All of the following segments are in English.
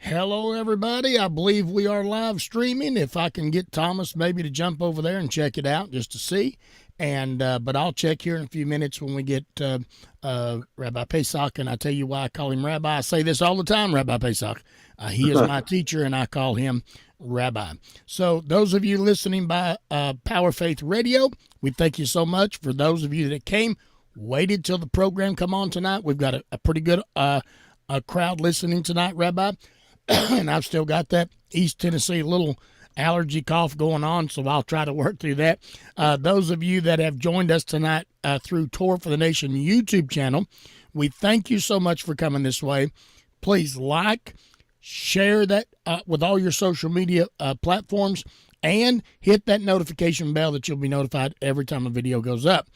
Hello, everybody. I believe we are live streaming. If I can get Thomas maybe to jump over there and check it out just to see. But I'll check here in a few minutes when we get Rabbi Pesach. And I tell you why I call him Rabbi. I say this all the time, Rabbi Pesach. He is my teacher, and I call him Rabbi. So those of you listening by Power Faith Radio, we thank you so much. For those of you that came, waited till the program come on tonight, we've got a pretty good crowd listening tonight, Rabbi. And I've still got that East Tennessee little allergy cough going on, so I'll try to work through that. Those of you that have joined us tonight through Torah for the Nation YouTube channel, we thank you so much for coming this way. Please like, share that with all your social media platforms, and hit that notification bell that you'll be notified every time a video goes up.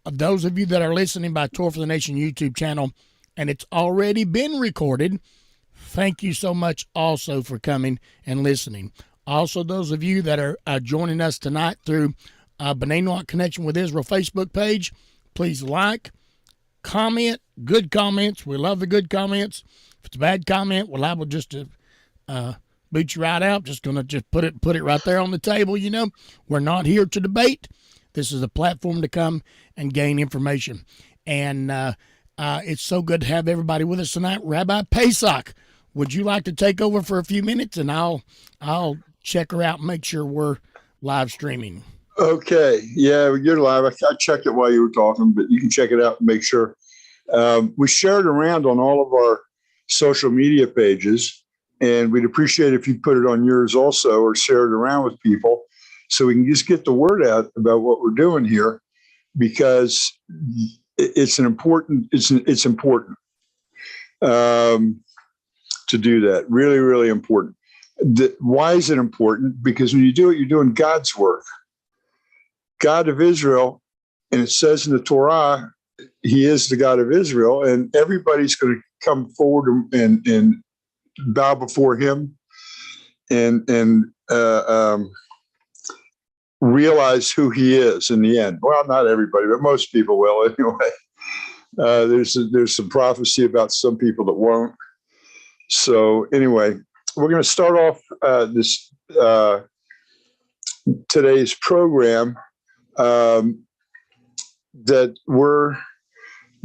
Those of you that are listening by Torah for the Nation YouTube channel, and it's already been recorded, thank you so much also for coming and listening. Also, those of you that are joining us tonight through B'nai Noach Connection with Israel Facebook page, please like, comment, good comments. We love the good comments. If it's a bad comment, we're liable just to boot you right out. Just gonna put it right there on the table. You know, we're not here to debate. This is a platform to come and gain information. And it's so good to have everybody with us tonight. Rabbi Pesach, would you like to take over for a few minutes, and I'll check her out and make sure we're live streaming. Okay. Yeah, you're live. I checked it while you were talking, but you can check it out and make sure. We shared around on all of our social media pages, and we'd appreciate if you put it on yours also, or share it around with people, so we can just get the word out about what we're doing here, because it's important to do that. Really, really important. Why is it important? Because when you do it, you're doing God's work. God of Israel, and it says in the Torah, he is the God of Israel, and everybody's going to come forward and bow before him and realize who he is in the end. Well, not everybody, but most people will anyway. There's some prophecy about some people that won't. So anyway, we're going to start off today's program that we're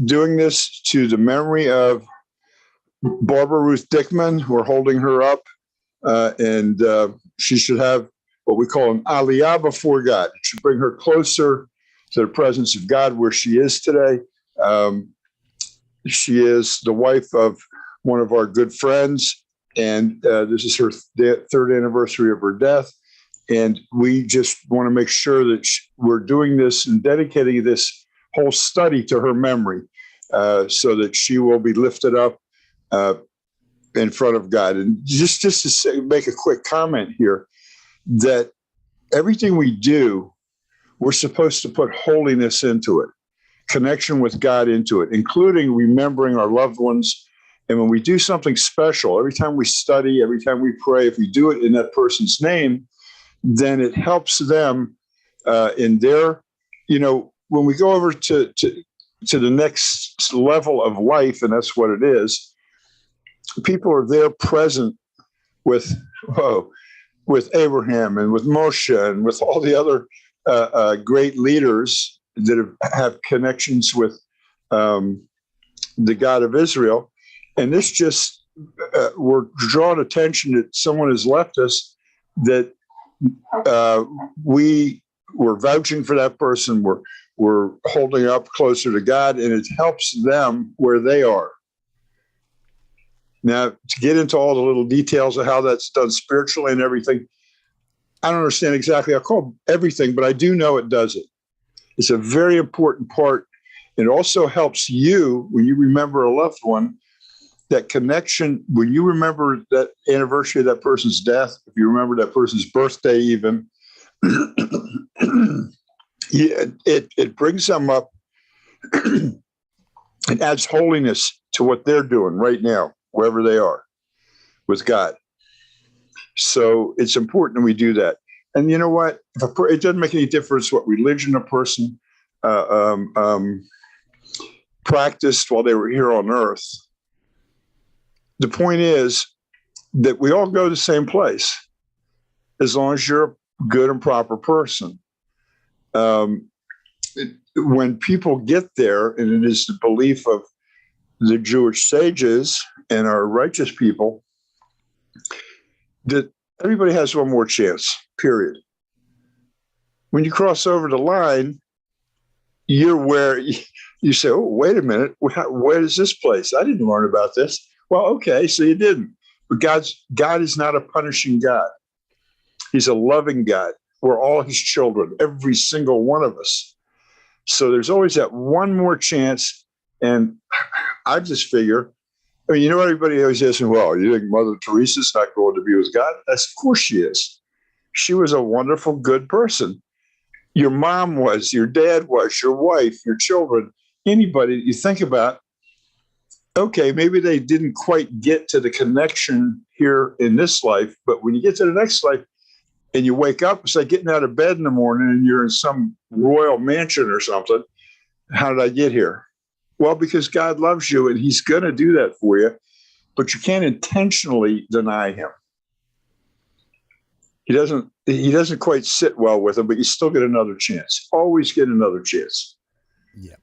doing this to the memory of Barbara Ruth Dickman. We're holding her up, and she should have what we call an aliyah before God. It should bring her closer to the presence of God where she is today. She is the wife of one of our good friends, and this is her third anniversary of her death. And we just want to make sure that we're doing this and dedicating this whole study to her memory, so that she will be lifted up in front of God. And just to make a quick comment here, that everything we do, we're supposed to put holiness into it, connection with God into it, including remembering our loved ones. And when we do something special, every time we study, every time we pray, if we do it in that person's name, then it helps them in their, when we go over to the next level of life, and that's what it is, people are there present with Abraham and with Moshe and with all the other great leaders that have connections with the God of Israel. And this just, we're drawing attention that someone has left us, that we were vouching for that person. We're holding up closer to God, and it helps them where they are. Now, to get into all the little details of how that's done spiritually and everything, I don't understand exactly. I call everything, but I do know it does it. It's a very important part. It also helps you when you remember a loved one. That connection, when you remember that anniversary of that person's death, if you remember that person's birthday even, it brings them up and adds holiness to what they're doing right now, wherever they are with God. So it's important we do that. And you know what? It doesn't make any difference what religion a person practiced while they were here on earth. The point is that we all go to the same place as long as you're a good and proper person. When people get there, and it is the belief of the Jewish sages and our righteous people, that everybody has one more chance, period. When you cross over the line, you're where you say, oh, wait a minute, where is this place? I didn't learn about this. Well, okay, so you didn't. But God is not a punishing God. He's a loving God. We're all his children, every single one of us. So there's always that one more chance. And I just figure, I mean, you know, everybody always asks me, well, you think Mother Teresa's not going to be with God? That's, of course she is. She was a wonderful, good person. Your mom was, your dad was, your wife, your children, anybody that you think about, okay, maybe they didn't quite get to the connection here in this life, but when you get to the next life and you wake up, it's like getting out of bed in the morning and you're in some royal mansion or something. How did I get here? Well, because God loves you and he's going to do that for you, but you can't intentionally deny him. He doesn't quite sit well with him, but you still get another chance. Always get another chance. Yeah.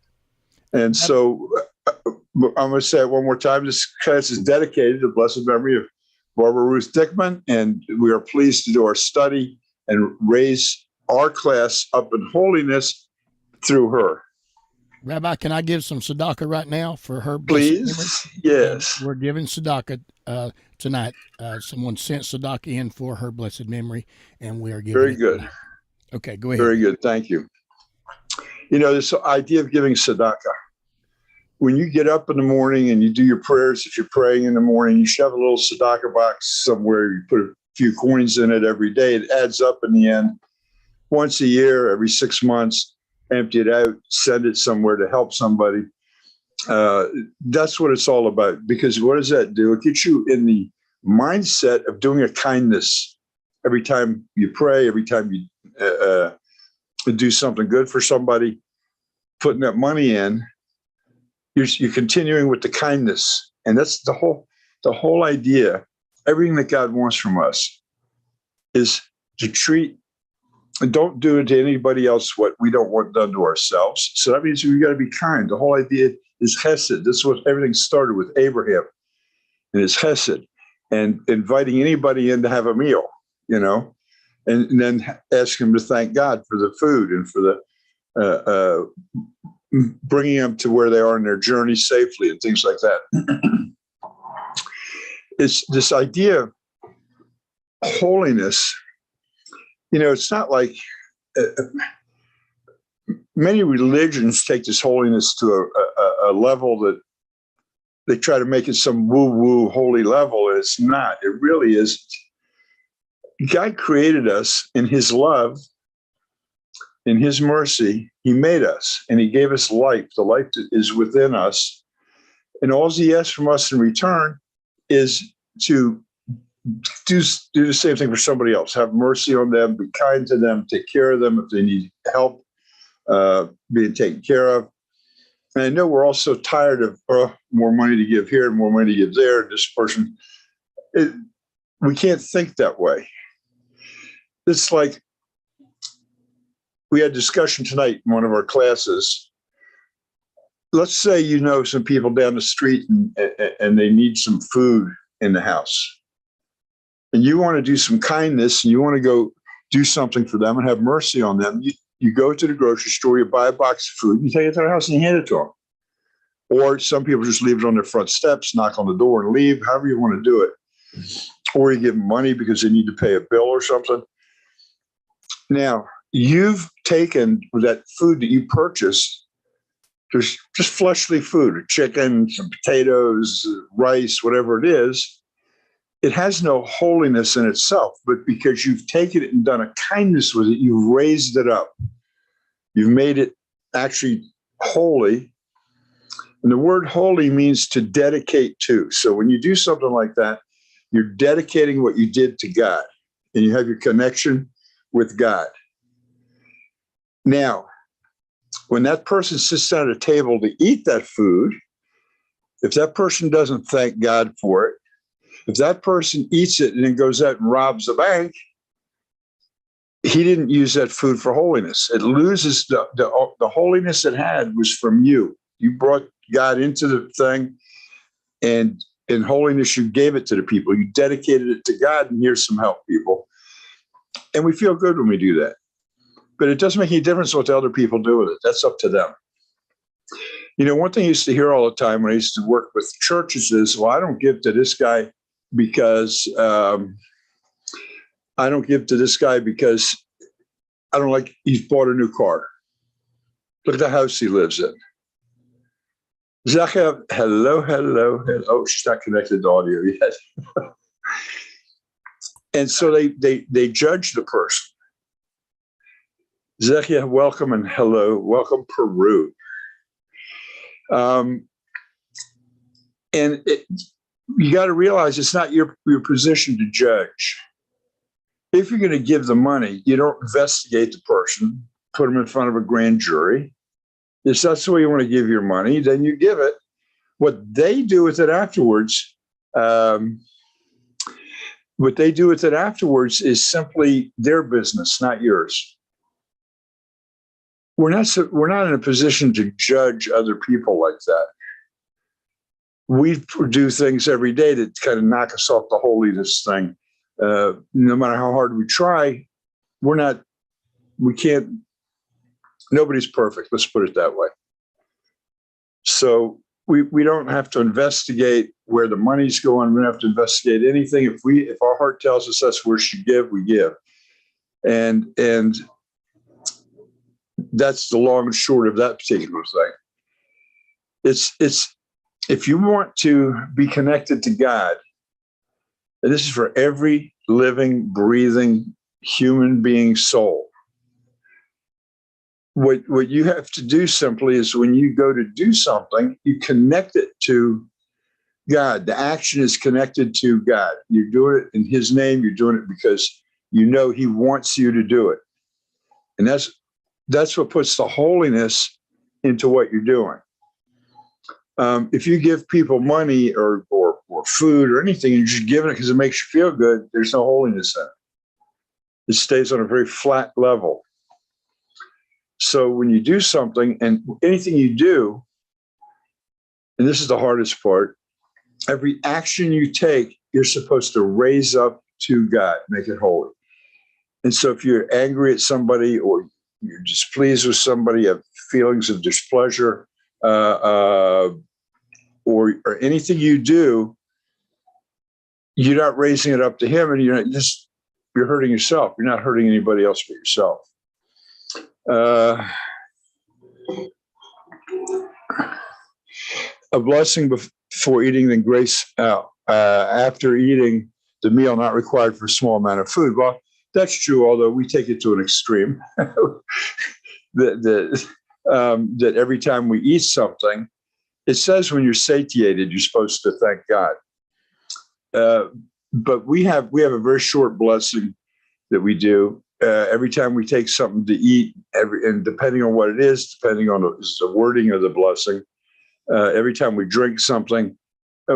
And so I'm going to say it one more time. This class is dedicated to the blessed memory of Barbara Ruth Dickman, and we are pleased to do our study and raise our class up in holiness through her. Rabbi, can I give some tzedakah right now for her blessed memory? Please, yes. We're giving tzedakah tonight. Someone sent tzedakah in for her blessed memory, and we are giving Very it good. tonight. Okay, go ahead. Very good. Thank you. You know, this idea of giving tzedakah. When you get up in the morning and you do your prayers, if you're praying in the morning, you shove a little tzedakah box somewhere, you put a few coins in it every day. It adds up in the end. Once a year, every 6 months, empty it out, send it somewhere to help somebody. That's what it's all about. Because what does that do? It gets you in the mindset of doing a kindness every time you pray, every time you do something good for somebody, putting that money in. You're continuing with the kindness, and that's the whole idea. Everything that God wants from us is to treat and don't do it to anybody else what we don't want done to ourselves. So that means we got to be kind. The whole idea is chesed. This is what everything started with Abraham, and his chesed, and inviting anybody in to have a meal, you know, and then ask him to thank God for the food and for the bringing them to where they are in their journey safely and things like that. It's this idea of holiness. You know, it's not like many religions take this holiness to a level that they try to make it some woo-woo holy level. And it's not. It really isn't. God created us in his love. In his mercy, he made us and he gave us life. The life that is within us. And all he asks from us in return is to do the same thing for somebody else. Have mercy on them, be kind to them, take care of them if they need help being taken care of. And I know we're all so tired of more money to give here and more money to give there. This person, we can't think that way. It's like, we had a discussion tonight in one of our classes. Let's say you know some people down the street and they need some food in the house. And you want to do some kindness and you want to go do something for them and have mercy on them. You go to the grocery store, you buy a box of food, you take it to their house and you hand it to them. Or some people just leave it on their front steps, knock on the door and leave, however you want to do it. Or you give them money because they need to pay a bill or something. Now, you've taken that food that you purchased, just fleshly food, chicken, some potatoes, rice, whatever it is. It has no holiness in itself, but because you've taken it and done a kindness with it, you've raised it up. You've made it actually holy. And the word holy means to dedicate to. So when you do something like that, you're dedicating what you did to God, and you have your connection with God. Now, when that person sits down at a table to eat that food, if that person doesn't thank God for it, If that person eats it and then goes out and robs the bank, he didn't use that food for holiness. It loses the holiness it had was from you. You brought God into the thing, and in holiness, you gave it to the people. You dedicated it to God, and here's some help, people. And we feel good when we do that. But it doesn't make any difference what the other people do with it. That's up to them. You know, one thing I used to hear all the time when I used to work with churches is, well, I don't give to this guy because I don't like he's bought a new car. Look at the house he lives in. Zachia, hello. Oh, she's not connected to audio yet. And so they judge the person. Zechia, welcome, and hello. Welcome, Peru. And you got to realize it's not your position to judge. If you're going to give the money, you don't investigate the person, put them in front of a grand jury. If that's the way you want to give your money, then you give it. What they do with it afterwards, is simply their business, not yours. We're not in a position to judge other people like that. We do things every day that kind of knock us off the holiness thing. No matter how hard we try, we can't, nobody's perfect. Let's put it that way. So we don't have to investigate where the money's going. We don't have to investigate anything. If our heart tells us that's where we should give, we give. And that's the long and short of that particular thing. It's if you want to be connected to God, and this is for every living, breathing human being soul. What you have to do simply is when you go to do something, you connect it to God. The action is connected to God. You're doing it in His name. You're doing it because you know He wants you to do it. And that's what puts the holiness into what you're doing. If you give people money or food or anything, and you're just giving it because it makes you feel good, there's no holiness in it. It stays on a very flat level. So when you do something, and anything you do, and this is the hardest part, every action you take, you're supposed to raise up to God, make it holy. And so if you're angry at somebody or you're displeased with somebody, you have feelings of displeasure, or anything you do, you're not raising it up to Him, and you're hurting yourself. You're not hurting anybody else but yourself. A blessing before eating, then grace after eating the meal not required for a small amount of food. Well, that's true, although we take it to an extreme. That every time we eat something, it says when you're satiated, you're supposed to thank God. But we have a very short blessing that we do. Every time we take something to eat, and depending on what it is, depending on the wording of the blessing, every time we drink something,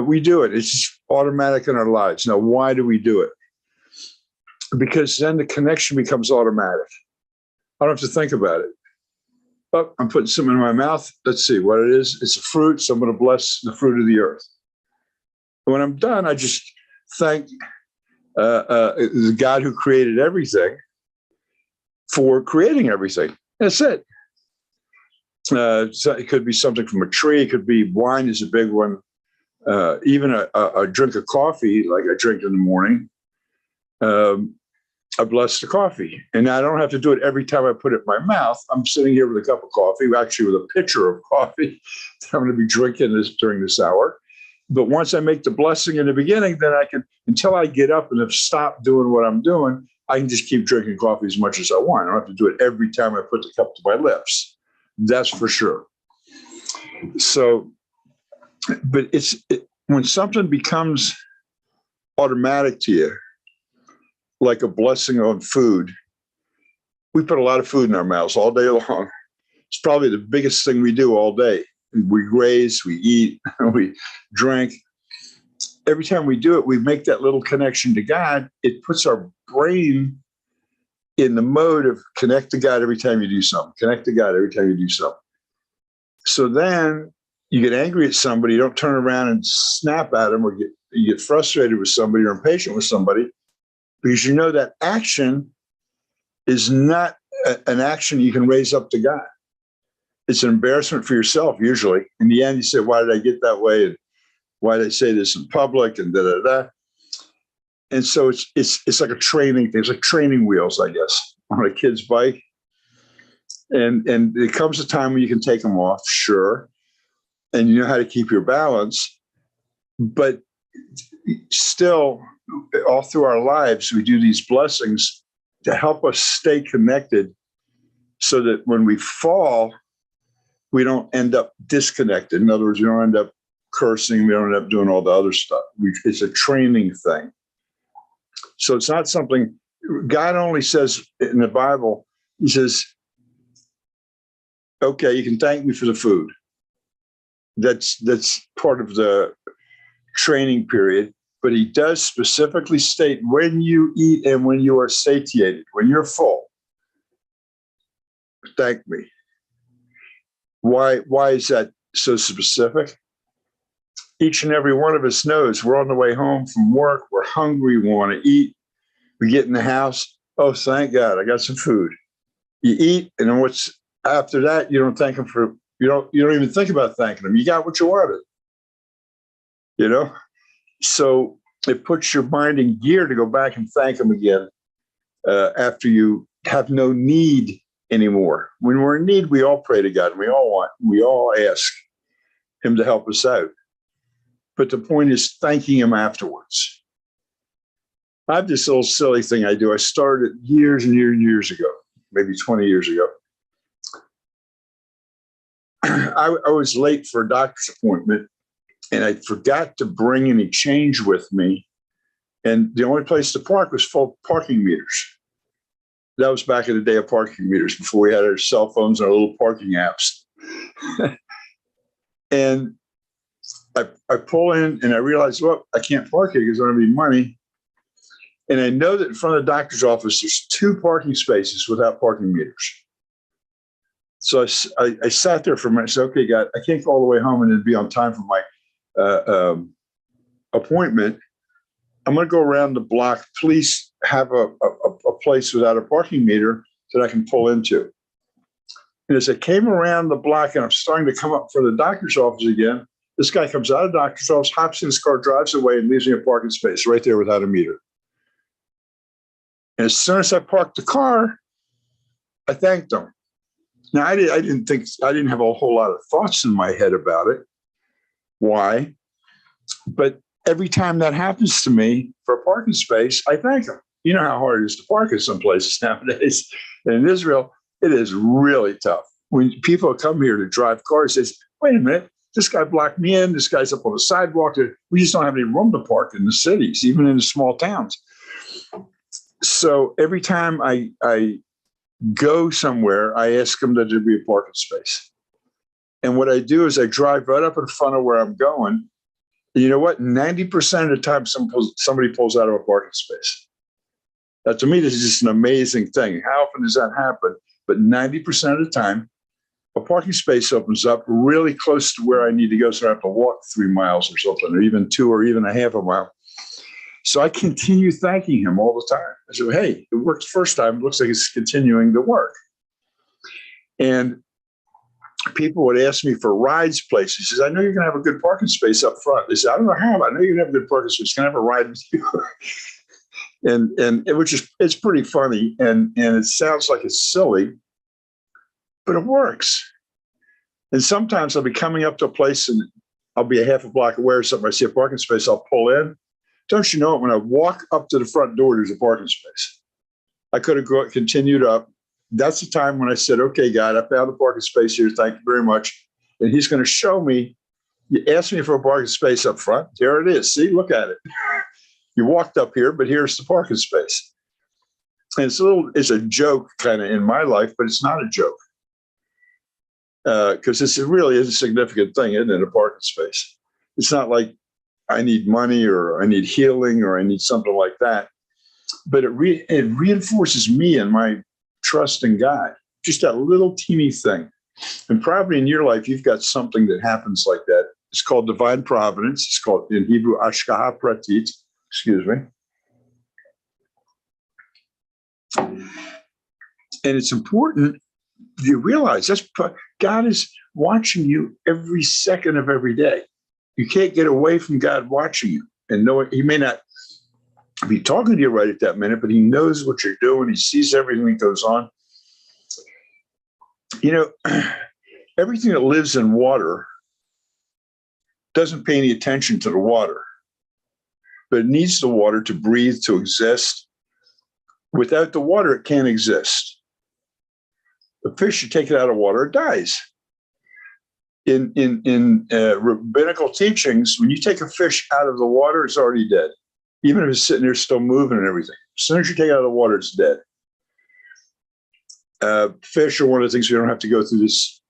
we do it. It's just automatic in our lives. Now, why do we do it? Because then the connection becomes automatic. I don't have to think about it. Oh, I'm putting something in my mouth. Let's see what it is. It's a fruit, so I'm going to bless the fruit of the earth. When I'm done, I just thank the God who created everything for creating everything. That's it. So it could be something from a tree. It could be wine is a big one. Even a drink of coffee, like I drink in the morning, I bless the coffee. And I don't have to do it every time I put it in my mouth. I'm sitting here with a cup of coffee, actually with a pitcher of coffee that I'm going to be drinking this during this hour. But once I make the blessing in the beginning, then I can, until I get up and have stopped doing what I'm doing, I can just keep drinking coffee as much as I want. I don't have to do it every time I put the cup to my lips. That's for sure. So, but when something becomes automatic to you, like a blessing on food, we put a lot of food in our mouths all day long. It's probably the biggest thing we do all day. We graze, we eat, we drink. every time we do it, we make that little connection to God. It puts our brain in the mode of connect to God every time you do something, connect to God every time you do something. So then you get angry at somebody, you don't turn around and snap at them, or you get frustrated with somebody or impatient with somebody, because you know that action is not an action you can raise up to God. It's an embarrassment for yourself, usually. In the end, you say, why did I get that way? And why did I say this in public? And da-da-da. And so it's like a training thing. It's like training wheels, I guess, on a kid's bike. And it comes a time when you can take them off, sure. And you know how to keep your balance. But still, all through our lives, we do these blessings to help us stay connected, so that when we fall, we don't end up disconnected. In other words, we don't end up cursing. We don't end up doing all the other stuff. It's a training thing. So it's not something God only says in the Bible. He says, okay, you can thank me for the food. That's part of the training period. But he does specifically state when you eat and when you are satiated, when you're full, thank me. Why is that so specific? Each and every one of us knows we're on the way home from work. We're hungry. We want to eat. We get in the house. Oh, thank God, I got some food. You eat, and then what's after that? You don't thank him for. You don't even think about thanking him. You got what you wanted. You know, so it puts your mind in gear to go back and thank him again after you have no need anymore. When we're in need, we all pray to God. And we all ask him to help us out. But the point is thanking him afterwards. I have this little silly thing I do. I started years and years and years ago, maybe 20 years ago. I was late for a doctor's appointment, and I forgot to bring any change with me. And the only place to park was full parking meters. That was back in the day of parking meters, before we had our cell phones and our little parking apps. And I pull in and I realize, well, I can't park here because I don't have any money. And I know that in front of the doctor's office, there's 2 parking spaces without parking meters. So I sat there for a minute and said, okay, God, I can't go all the way home and then be on time for my appointment. I'm going to go around the block. Please have a place without a parking meter that I can pull into. And as I came around the block and I'm starting to come up for the doctor's office again, this guy comes out of the doctor's office, hops in his car, drives away, and leaves me a parking space right there without a meter. And as soon as I parked the car, I thanked him. Now, I didn't have a whole lot of thoughts in my head about it. Why? But every time that happens to me for a parking space, I thank him. You know how hard it is to park in some places nowadays. And in Israel, it is really tough. When people come here to drive cars, they say, wait a minute, this guy blocked me in. This guy's up on the sidewalk. We just don't have any room to park in the cities, even in the small towns. So every time I go somewhere, I ask them that there be a parking space. And what I do is I drive right up in front of where I'm going. And you know what? 90% of the time, somebody pulls out of a parking space. Now, to me, this is just an amazing thing. How often does that happen? But 90% of the time, a parking space opens up really close to where I need to go, so I have to walk 3 miles or something, or even 2, or even a half a mile. So I continue thanking him all the time. I said, hey, it worked the first time. It looks like it's continuing to work. And people would ask me for rides places. He says, I know you're going to have a good parking space up front. They said, I don't know how, but I know you're going to have a good parking space. Can I have a ride with you? and it's pretty funny. And it sounds like it's silly, but it works. And sometimes I'll be coming up to a place and I'll be a half a block away or something. I see a parking space, I'll pull in. Don't you know it? When I walk up to the front door, there's a parking space. I could have continued up. That's the time when I said, okay, God, I found a parking space here. Thank you very much. And he's going to show me. You asked me for a parking space up front. There it is. See, look at it. You walked up here, but here's the parking space. And it's a joke kind of in my life, but it's not a joke. Because this really is a significant thing, isn't it? A parking space. It's not like I need money, or I need healing, or I need something like that. But it reinforces me and my trust in God. Just that little teeny thing. And probably in your life, you've got something that happens like that. It's called divine providence. It's called in Hebrew Ashkaha Pratit. Excuse me. And it's important you realize God is watching you every second of every day. You can't get away from God watching you. And knowing He may not be talking to you right at that minute, but He knows what you're doing. He sees everything that goes on. You know, everything that lives in water doesn't pay any attention to the water, but it needs the water to breathe, to exist. Without the water, it can't exist. The fish, you take it out of water, it dies. In rabbinical teachings, when you take a fish out of the water, it's already dead. Even if it's sitting there still moving and everything. As soon as you take it out of the water, it's dead. Fish are one of the things we don't have to go through this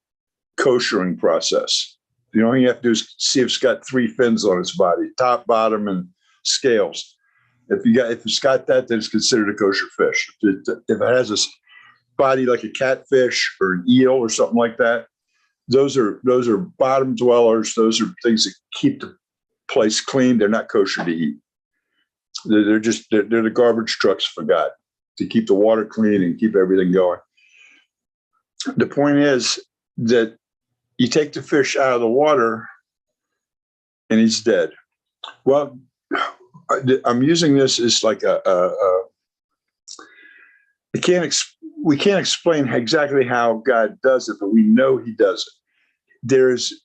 koshering process. The only thing you have to do is see if it's got 3 fins on its body, top, bottom, and scales. If it's got that, then it's considered a kosher fish. If it has a body like a catfish or an eel or something like that, those are bottom dwellers. Those are things that keep the place clean. They're not kosher to eat. They're the garbage trucks for God to keep the water clean and keep everything going. The point is that you take the fish out of the water and he's dead. Well, I'm using this as like we can't explain exactly how God does it, but we know He does it.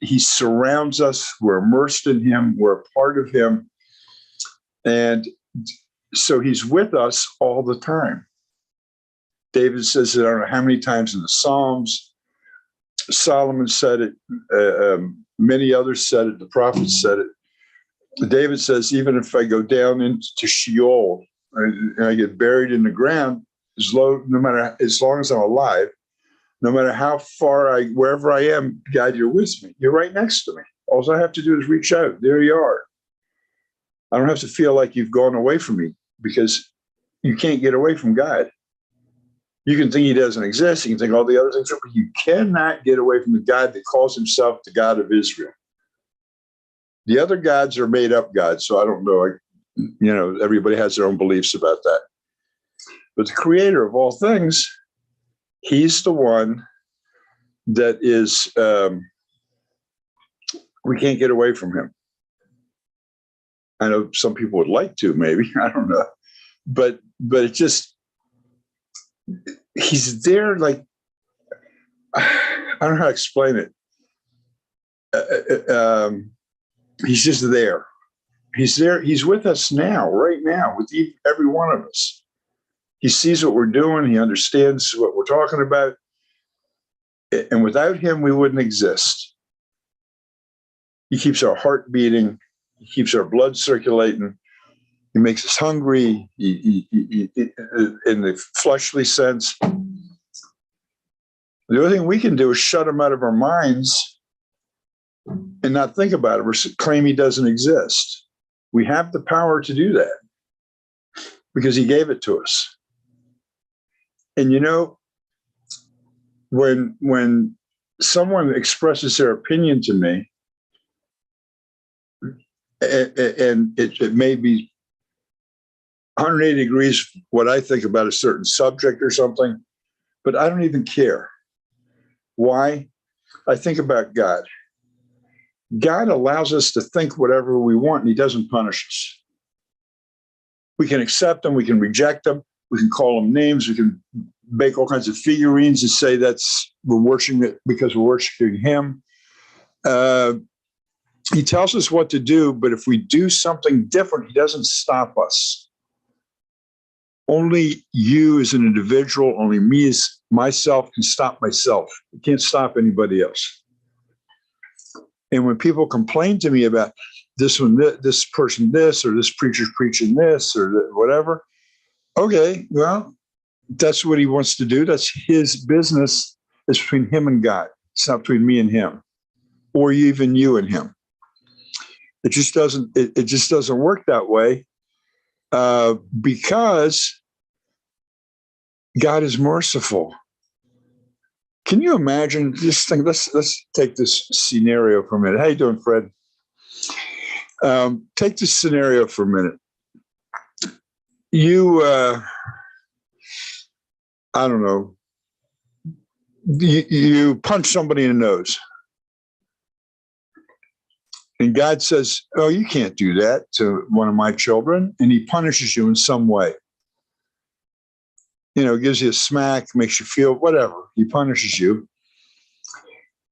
He surrounds us. We're immersed in Him. We're a part of Him. And so He's with us all the time. David says it, I don't know how many times in the Psalms. Solomon said it. Many others said it. The prophets said it. David says, even if I go down into Sheol and I get buried in the ground, as long as I'm alive, no matter how far wherever I am, God, you're with me. You're right next to me. All I have to do is reach out. There you are. I don't have to feel like you've gone away from me, because you can't get away from God. You can think He doesn't exist. You can think all the other things, but you cannot get away from the God that calls Himself the God of Israel. The other gods are made up gods, so I don't know. Everybody has their own beliefs about that. But the Creator of all things, He's the one that is, we can't get away from Him. I know some people would like to, maybe, I don't know. But it just, He's there, like, I don't know how to explain it. He's just there. He's there. He's with us now, right now, with every one of us. He sees what we're doing. He understands what we're talking about. And without Him, we wouldn't exist. He keeps our heart beating. He keeps our blood circulating. He makes us hungry. He, in the fleshly sense. The only thing we can do is shut Him out of our minds and not think about it, or claim He doesn't exist. We have the power to do that because He gave it to us. And when someone expresses their opinion to me, and it may be 180 degrees what I think about a certain subject or something, but I don't even care. Why? I think about God. God allows us to think whatever we want, and He doesn't punish us. We can accept Him, we can reject Him, we can call Him names, we can make all kinds of figurines and say we're worshiping it because we're worshiping Him. He tells us what to do, but if we do something different, He doesn't stop us. Only you as an individual, only me as myself can stop myself. I can't stop anybody else. And when people complain to me about this person, or this preacher's preaching this, or whatever, okay, well, that's what he wants to do. That's his business. It's between him and God. It's not between me and him, or even you and him. It just doesn't. It just doesn't work that way because God is merciful. Can you imagine? Just think. Let's take this scenario for a minute. How you doing, Fred? Take this scenario for a minute. You, I don't know. You punch somebody in the nose. And God says, oh, you can't do that to one of my children. And he punishes you in some way. You know, gives you a smack, makes you feel whatever. He punishes you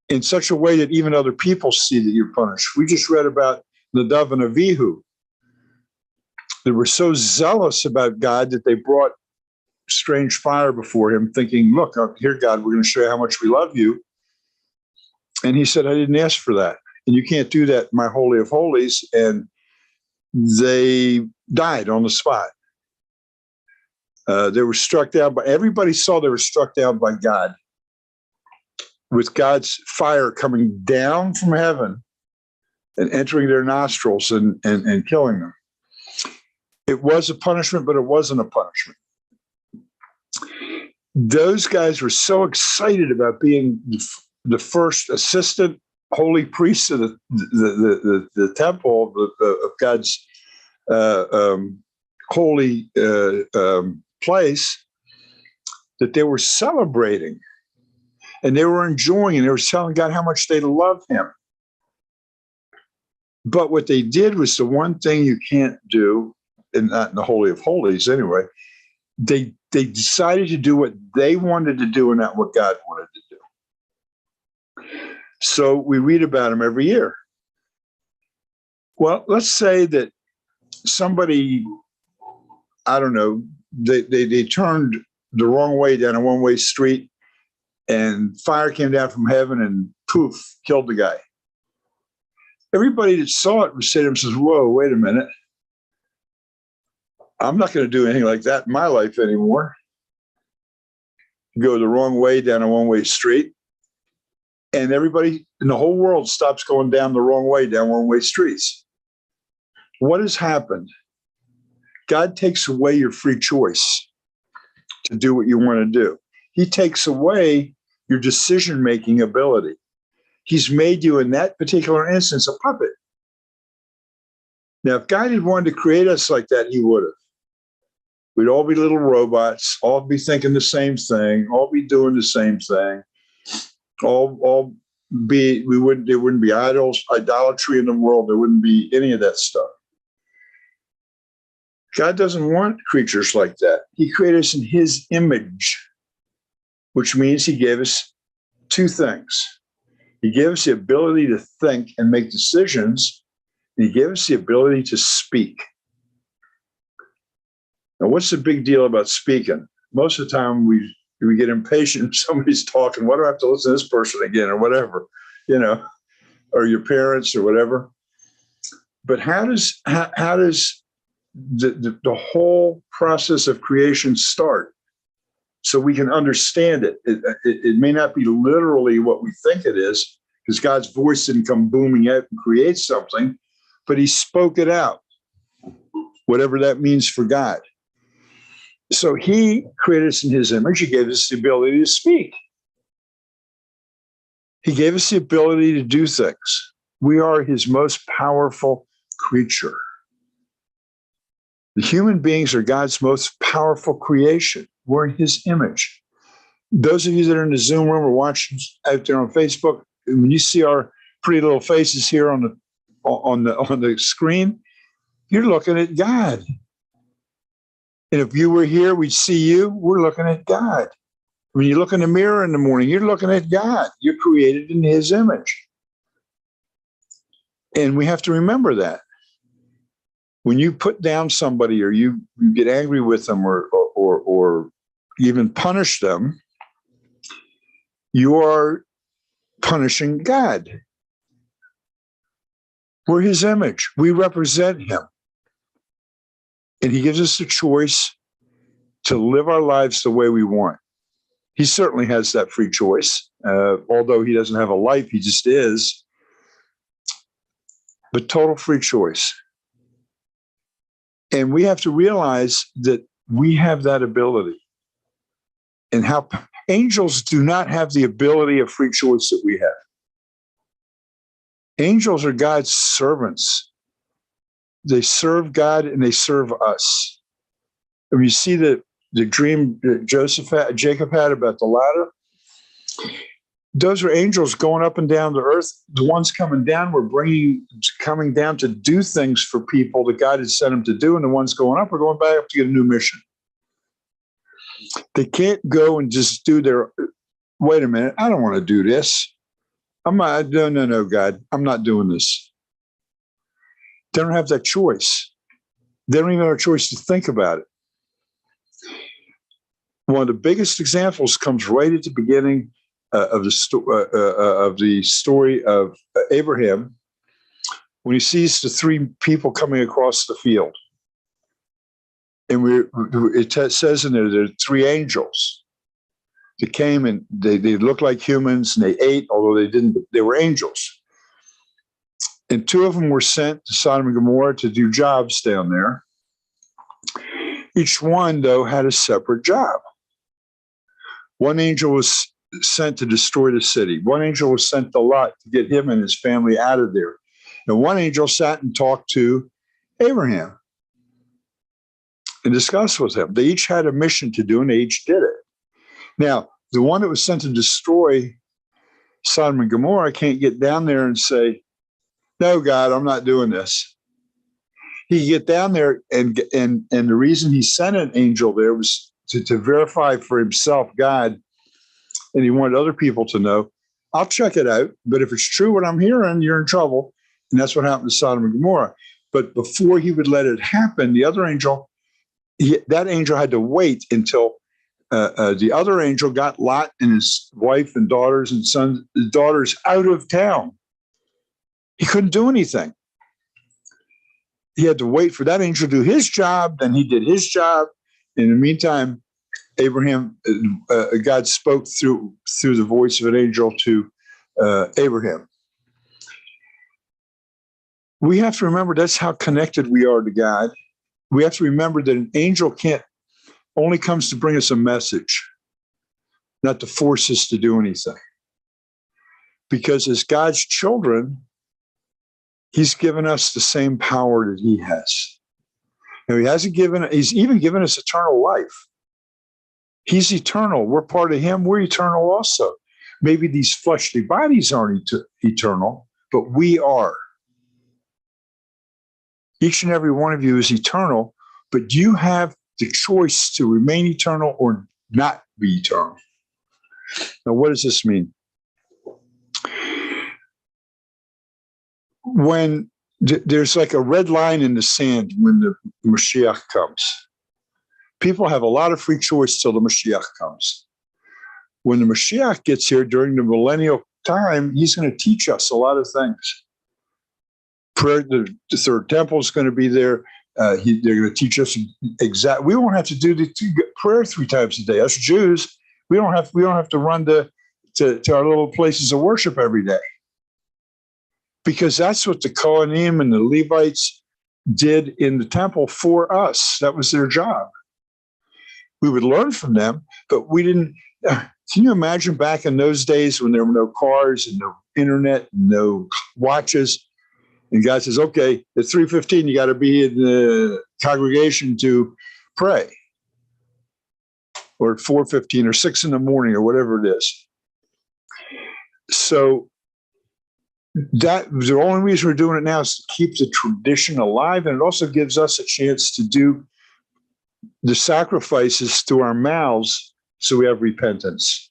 in such a way that even other people see that you're punished. We just read about Nadav and Avihu. They were so zealous about God that they brought strange fire before him, thinking, look, here, God, we're going to show you how much we love you. And he said, I didn't ask for that. And you can't do that in my Holy of Holies. And they died on the spot. They were struck down by, everybody saw they were struck down by God, with God's fire coming down from heaven and entering their nostrils and killing them. It was a punishment, but it wasn't a punishment. Those guys were so excited about being the first assistant holy priests of the temple of God's holy place, that they were celebrating and they were enjoying, and they were telling God how much they love him. But what they did was the one thing you can't do, and not in the Holy of Holies anyway. They decided to do what they wanted to do and not what God wanted to do. So we read about them every year. Well, let's say that somebody, I don't know, they turned the wrong way down a one-way street, and fire came down from heaven and poof, killed the guy. Everybody that saw it was saying to themselves, whoa, wait a minute. I'm not going to do anything like that in my life anymore. Go the wrong way down a one-way street. And everybody in the whole world stops going down the wrong way down one-way streets. What has happened? God takes away your free choice to do what you want to do. He takes away your decision-making ability. He's made you, in that particular instance, a puppet. Now, if God had wanted to create us like that, he would have. We'd all be little robots, all be thinking the same thing, all be doing the same thing, all be, there wouldn't be idolatry in the world. There wouldn't be any of that stuff. God doesn't want creatures like that. He created us in his image, which means he gave us two things. He gave us the ability to think and make decisions, and he gave us the ability to speak. Now, what's the big deal about speaking? Most of the time we get impatient. Somebody's talking. Why do I have to listen to this person again, or whatever, or your parents or whatever? But how does the whole process of creation start? So we can understand it. It may not be literally what we think it is, because God's voice didn't come booming out and create something, but he spoke it out, whatever that means for God. So he created us in his image. He gave us the ability to speak. He gave us the ability to do things. We are his most powerful creature. The human beings are God's most powerful creation. We're in his image. Those of you that are in the Zoom room or watching out there on Facebook, when you see our pretty little faces here on the screen, you're looking at God. And if you were here, we'd see you. We're looking at God. When you look in the mirror in the morning, you're looking at God. You're created in his image. And we have to remember that. When you put down somebody, or you get angry with them, or even punish them, you are punishing God. We're his image. We represent him. And he gives us the choice to live our lives the way we want. He certainly has that free choice. Although he doesn't have a life, he just is. but total free choice. And we have to realize that we have that ability. And how angels do not have the ability of free choice that we have. Angels are God's servants. They serve God and they serve us. And you see the dream that Jacob had about the ladder. Those are angels going up and down the earth. The ones coming down were coming down to do things for people that God had sent them to do, and the ones going up are going back up to get a new mission. They can't go and just do wait a minute, I don't want to do this. No, God, I'm not doing this. They don't have that choice. They don't even have a choice to think about it. One of the biggest examples comes right at the beginning of the story of Abraham, when he sees the three people coming across the field. And it says in there are three angels that came, and they looked like humans, and they ate, although they didn't. They were angels. And two of them were sent to Sodom and Gomorrah to do jobs down there. Each one, though, had a separate job. One angel was sent to destroy the city. One angel was sent to Lot to get him and his family out of there. And one angel sat and talked to Abraham and discussed with him. They each had a mission to do, and they each did it. Now, the one that was sent to destroy Sodom and Gomorrah can't get down there and say, no, God, I'm not doing this. He get down there, and the reason he sent an angel there was to verify for himself, God, and he wanted other people to know, I'll check it out, but if it's true what I'm hearing, you're in trouble. And that's what happened to Sodom and Gomorrah. But before he would let it happen, the other angel, that angel had to wait until the other angel got Lot and his wife and daughters and daughters out of town. He couldn't do anything. He had to wait for that angel to do his job, then he did his job. In the meantime, God spoke through the voice of an angel to Abraham. We have to remember that's how connected we are to God. We have to remember that an angel only comes to bring us a message, not to force us to do anything. Because as God's children, he's given us the same power that he has. Now, he's even given us eternal life. He's eternal. We're part of him. We're eternal also. Maybe these fleshly bodies aren't eternal, but we are. Each and every one of you is eternal, but you have the choice to remain eternal or not be eternal. Now, what does this mean? When there's like a red line in the sand when the Mashiach comes. People have a lot of free choice till the Mashiach comes. When the Mashiach gets here during the millennial time, he's going to teach us a lot of things. Prayer, the third temple is going to be there. They're going to teach us exact. We won't have to do the prayer 3 times a day. Us Jews, we don't have to run to our little places of worship every day, because that's what the Kohanim and the Levites did in the temple for us. That was their job. We would learn from them, but we didn't. Can you imagine back in those days when there were no cars and no internet, no watches? And God says, okay, at 3:15, you got to be in the congregation to pray. Or at 4:15 or 6 in the morning or whatever it is. So that the only reason we're doing it now is to keep the tradition alive. And it also gives us a chance to do the sacrifices through our mouths so we have repentance.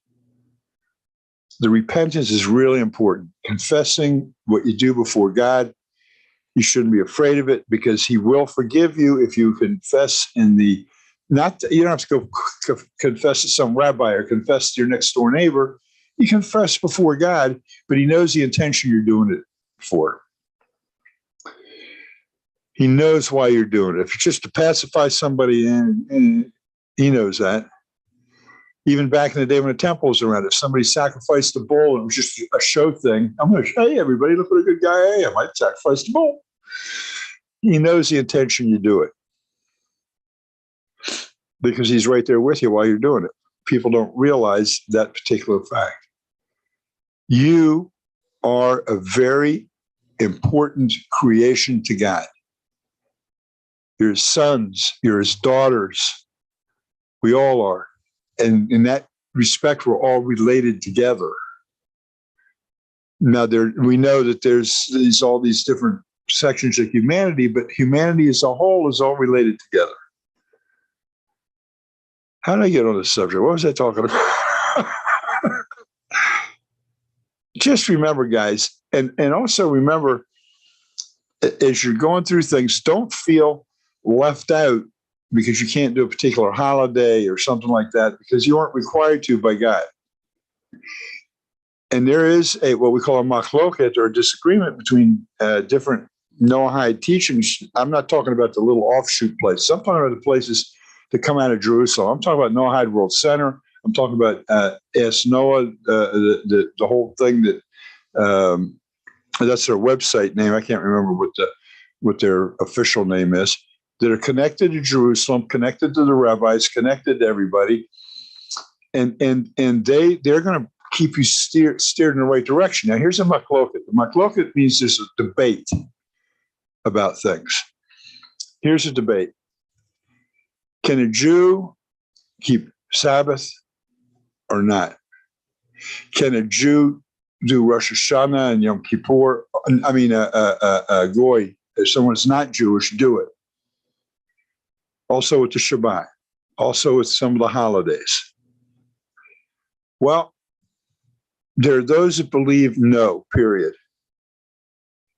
The repentance is really important. Confessing what you do before God. You shouldn't be afraid of it, because he will forgive you if you confess you don't have to go confess to some rabbi or confess to your next door neighbor. You confess before God, but he knows the intention you're doing it for. He knows why you're doing it. If it's just to pacify somebody, and he knows that. Even back in the day when the temple was around, if somebody sacrificed a bull and it was just a show thing, I'm going to show you, everybody, look what a good guy I am. I sacrificed a bull. He knows the intention you do it because he's right there with you while you're doing it. People don't realize that particular fact. You are a very important creation to God. You're his sons, you're his daughters. We all are. And in that respect, we're all related together. Now, we know that there's all these different sections of humanity, but humanity as a whole is all related together. How did I get on this subject? What was I talking about? Just remember, guys, and also remember, as you're going through things, don't feel left out because you can't do a particular holiday or something like that, because you aren't required to by God. And there is what we call a Machloket, or a disagreement between different Noahide teachings. I'm not talking about the little offshoot places. I'm talking about the places that come out of Jerusalem. I'm talking about Noahide World Center. I'm talking about Ask Noah, the whole thing that that's their website name. I can't remember what their official name is. That are connected to Jerusalem, connected to the rabbis, connected to everybody, and they're going to keep you steered in the right direction. Now, here's a Machloket. The Machloket means there's a debate about things. Here's a debate. Can a Jew keep Sabbath or not? Can a Jew do Rosh Hashanah and Yom Kippur? I mean, a Goy, if someone's not Jewish, do it. Also with the Shabbat, also with some of the holidays. Well, there are those that believe no, period.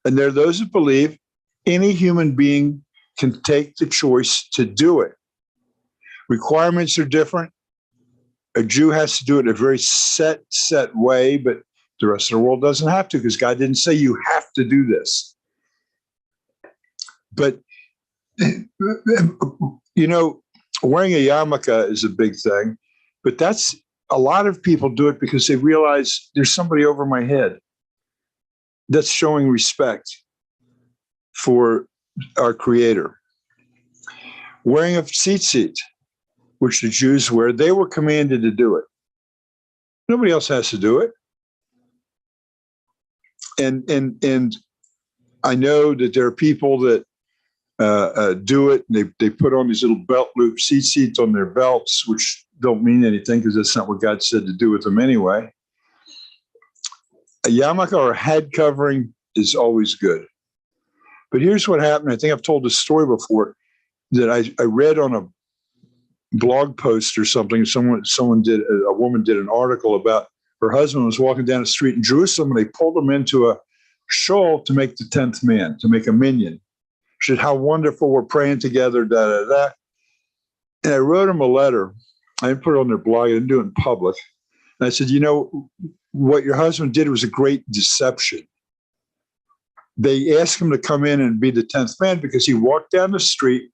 And there are those that believe any human being can take the choice to do it. Requirements are different. A Jew has to do it in a very set way, but the rest of the world doesn't have to, because God didn't say you have to do this. But you know, wearing a yarmulke is a big thing, but that's a lot of people do it because they realize there's somebody over my head. That's showing respect for our Creator. Wearing a tzitzit, which the Jews wear, they were commanded to do it. Nobody else has to do it. And I know that there are people that do it. They put on these little belt loop seats on their belts, which don't mean anything because that's not what God said to do with them anyway. A yarmulke or a head covering is always good. But here's what happened. I think I've told this story before, that I read on a blog post or something. A woman did an article about her husband was walking down the street in Jerusalem, and they pulled him into a shul to make the 10th man, to make a minyan. She said, how wonderful, we're praying together, da. And I wrote him a letter. I didn't put it on their blog. I didn't do it in public. And I said, you know, what your husband did was a great deception. They asked him to come in and be the 10th man because he walked down the street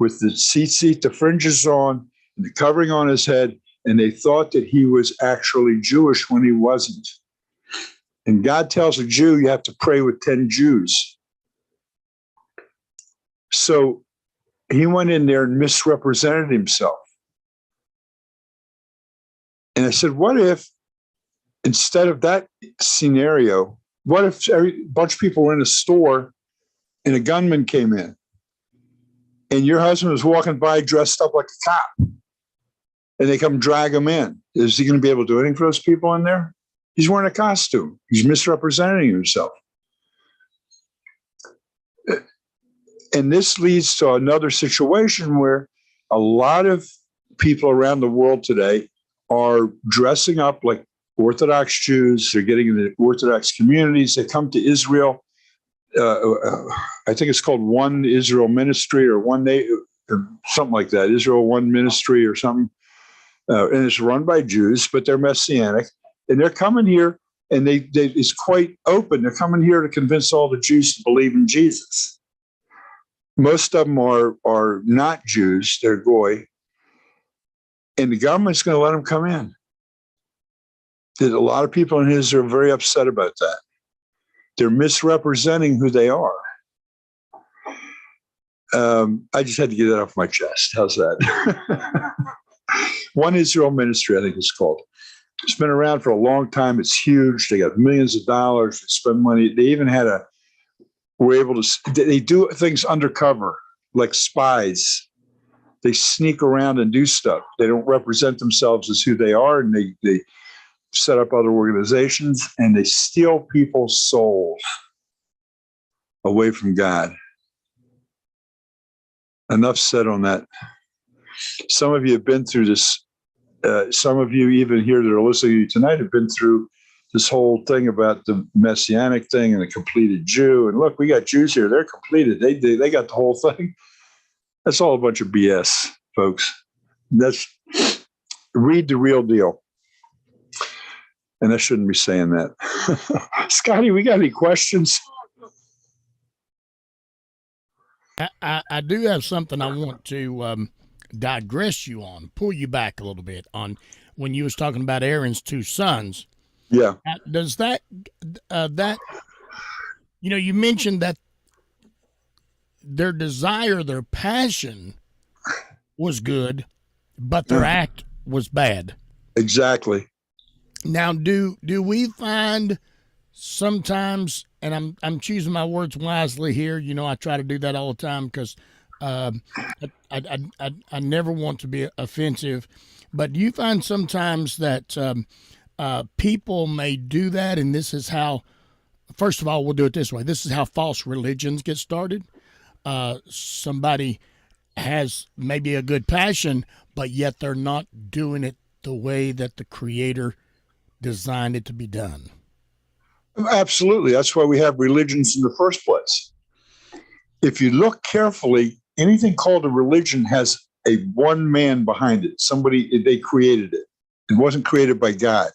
with the tzitzit, the fringes on, and the covering on his head, and they thought that he was actually Jewish when he wasn't. And God tells a Jew you have to pray with 10 Jews. So he went in there and misrepresented himself. And I said, what if, instead of that scenario, what if a bunch of people were in a store and a gunman came in and your husband was walking by dressed up like a cop and they come drag him in? Is he going to be able to do anything for those people in there? He's wearing a costume. He's misrepresenting himself. And this leads to another situation where a lot of people around the world today are dressing up like Orthodox Jews. They're getting in the Orthodox communities. They come to Israel. I think it's called One Israel Ministry or something like that. Israel One Ministry or something. And it's run by Jews, but they're Messianic. And they're coming here, and it's quite open. They're coming here to convince all the Jews to believe in Jesus. Most of them are not Jews, they're Goy. and the government's going to let them come in. There's a lot of people in Israel are very upset about that. They're misrepresenting who they are. I just had to get that off my chest. How's that? One Israel Ministry, I think it's called. It's been around for a long time. It's huge. They got millions of dollars. They spend money. They even were able to, they do things undercover, like spies. They sneak around and do stuff. They don't represent themselves as who they are, and they set up other organizations, and they steal people's souls away from God. Enough said on that. Some of you have been through this. Some of you even here that are listening to you tonight have been through this whole thing about the messianic thing and the completed Jew. And look, we got Jews here. They're completed. They got the whole thing. That's all a bunch of BS, folks. Read the real deal. And I shouldn't be saying that. Scotty, we got any questions? I do have something I want to digress you on, pull you back a little bit on when you was talking about Aaron's two sons. Yeah. Does that you mentioned that their desire, their passion was good, but their act was bad. Exactly. Now, do we find sometimes, and I'm choosing my words wisely here. I try to do that all the time because I never want to be offensive. But do you find sometimes that people may do that, and this is how? First of all, we'll do it this way. This is how false religions get started. Somebody has maybe a good passion, but yet they're not doing it the way that the Creator designed it to be done. Absolutely. That's why we have religions in the first place. If you look carefully, anything called a religion has a one man behind it. They created it. It wasn't created by God.